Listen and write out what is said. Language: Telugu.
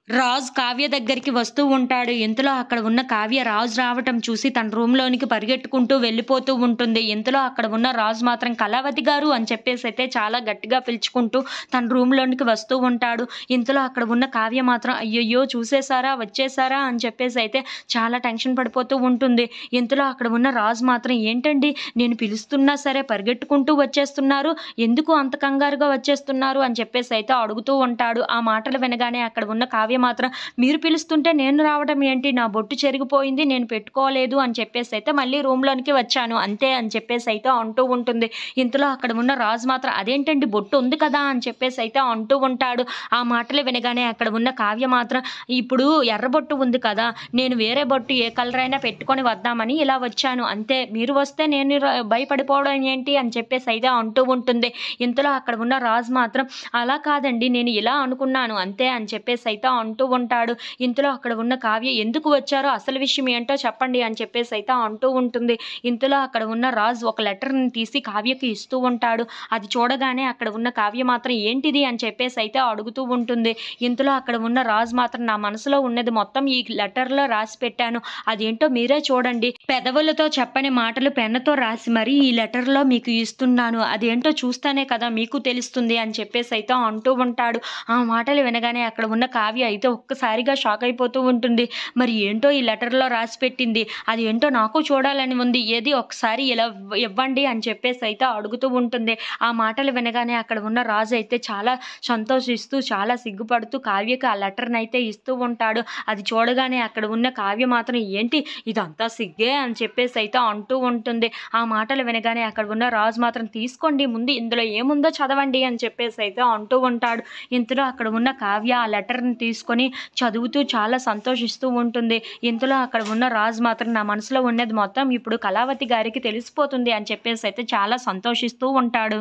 రాజు కావ్య దగ్గరికి వస్తూ ఉంటాడు. ఇంతలో అక్కడ ఉన్న కావ్య రాజు రావటం చూసి తన రూమ్‌లోనికి పరిగెట్టుకుంటూ వెళ్ళిపోతూ ఉంటుంది. ఇంతలో అక్కడ ఉన్న రాజు మాత్రం కళావతి గారు అని చెప్పేసైతే చాలా గట్టిగా పిలుచుకుంటూ తన రూమ్‌లోనికి వస్తూ ఉంటాడు. ఇంతలో అక్కడ ఉన్న కావ్య మాత్రం అయ్యయ్యో! చూసేసారా? వచ్చేసారా? అని చెప్పేసైతే చాలా టెన్షన్ పడిపోతూ ఉంటుంది. ఇంతలో అక్కడ ఉన్న రాజు మాత్రం ఏంటండి నేను పిలుస్తున్నా సరే పరిగెట్టుకుంటూ వచ్చేస్తున్నారు. ఎందుకు అంత కంగారుగా వచ్చేస్తున్నారు? అని చెప్పేసైతే అడుగుతూ ఉంటాడు. ఆ మాటలు వినగానే అక్కడ ఉన్న కావ్య మాత్రం మీరు పిలుస్తుంటే నేను రావడం ఏంటి? నా బొట్టు చెరిగిపోయింది. నేను పెట్టుకోలేదు అని చెప్పేసైతే మళ్ళీ రూమ్‌లోనికి వచ్చాను. అంతే అని చెప్పేసైతే అంటూ ఉంటుంది. ఇంతలో అక్కడ ఉన్న రాజు మాత్రం అదేంటండి బొట్టు ఉంది కదా! అని చెప్పేసైతే అంటూ ఉంటాడు. ఆ మాటలు వినగానే అక్కడ ఉన్న కావ్య మాత్రం ఇప్పుడు ఎర్ర బొట్టు ఉంది కదా! నేను వేరే బొట్టు ఏ కలర్ అయినా పెట్టుకొని వద్దామని ఇలా వచ్చాను. అంతే మీరు వస్తే నేను భయపడిపోవడం ఏంటి? అని చెప్పేసైతే అంటూ ఉంటుంది. ఇంతలో అక్కడ ఉన్న రాజు మాత్రం అలా కాదండి నేను ఇలా అనుకున్నాను అంతే అని చెప్పేసైతే అంటూ ఉంటాడు. ఇంతలో అక్కడ ఉన్న కావ్య ఎందుకు వచ్చారో అసలు విషయం ఏంటో చెప్పండి అని చెప్పేసైతే అంటూ ఉంటుంది. ఇంతలో అక్కడ ఉన్న రాజు ఒక లెటర్‌ని తీసి కావ్యకి ఇస్తూ ఉంటాడు. అది చూడగానే అక్కడ ఉన్న కావ్య మాత్రం ఏంటిది అని చెప్పేసైతే అడుగుతూ ఉంటుంది. ఇంతలో అక్కడ ఉన్న రాజు మాత్రం నా మనసులో ఉన్నది మొత్తం ఈ లెటర్‌లో రాసి పెట్టాను. అదేంటో మీరే చూడండి. పెదవులతో చెప్పని మాటలు పెన్నుతో రాసి మరీ ఈ లెటర్‌లో మీకు ఇస్తున్నాను. అదేంటో చూస్తేనే కదా మీకు తెలుస్తుంది అని చెప్పేసైతే అంటూ ఉంటాడు. ఆ మాటలు వినగానే అక్కడ ఉన్న కావ్య అయితే ఒక్కసారిగా షాక్ అయిపోతూ ఉంటుంది. మరి ఏంటో ఈ లెటర్‌లో రాసి పెట్టింది. అది ఏంటో నాకు చూడాలని ఉంది. ఏది ఒకసారి ఇలా ఇవ్వండి అని చెప్పేసైతే అడుగుతూ ఉంటుంది. ఆ మాటలు వినగానే అక్కడ ఉన్న రాజు అయితే చాలా సంతోషిస్తూ, చాలా సిగ్గుపడుతూ కావ్యకి ఆ లెటర్‌నైతే ఇస్తూ ఉంటాడు. అది చూడగానే అక్కడ ఉన్న కావ్య మాత్రం ఏంటి ఇదంతా సిగ్గే అని చెప్పేసైతే అంటూ ఉంటుంది. ఆ మాటలు వినగానే అక్కడ ఉన్న రాజు మాత్రం తీసుకోండి ముందు ఇందులో ఏముందో చదవండి అని చెప్పేసైతే అంటూ ఉంటాడు. ఇంతలో అక్కడ ఉన్న కావ్య ఆ లెటర్‌ని తీసుకొని చదువుతూ చాలా సంతోషిస్తూ ఉంటుంది. ఇంతలో అక్కడ ఉన్న రాజు మాత్రం నా మనసులో ఉన్నది మొత్తం ఇప్పుడు కళావతి గారికి తెలిసిపోతుంది అని చెప్పేసైతే చాలా సంతోషిస్తూ ఉంటాడు.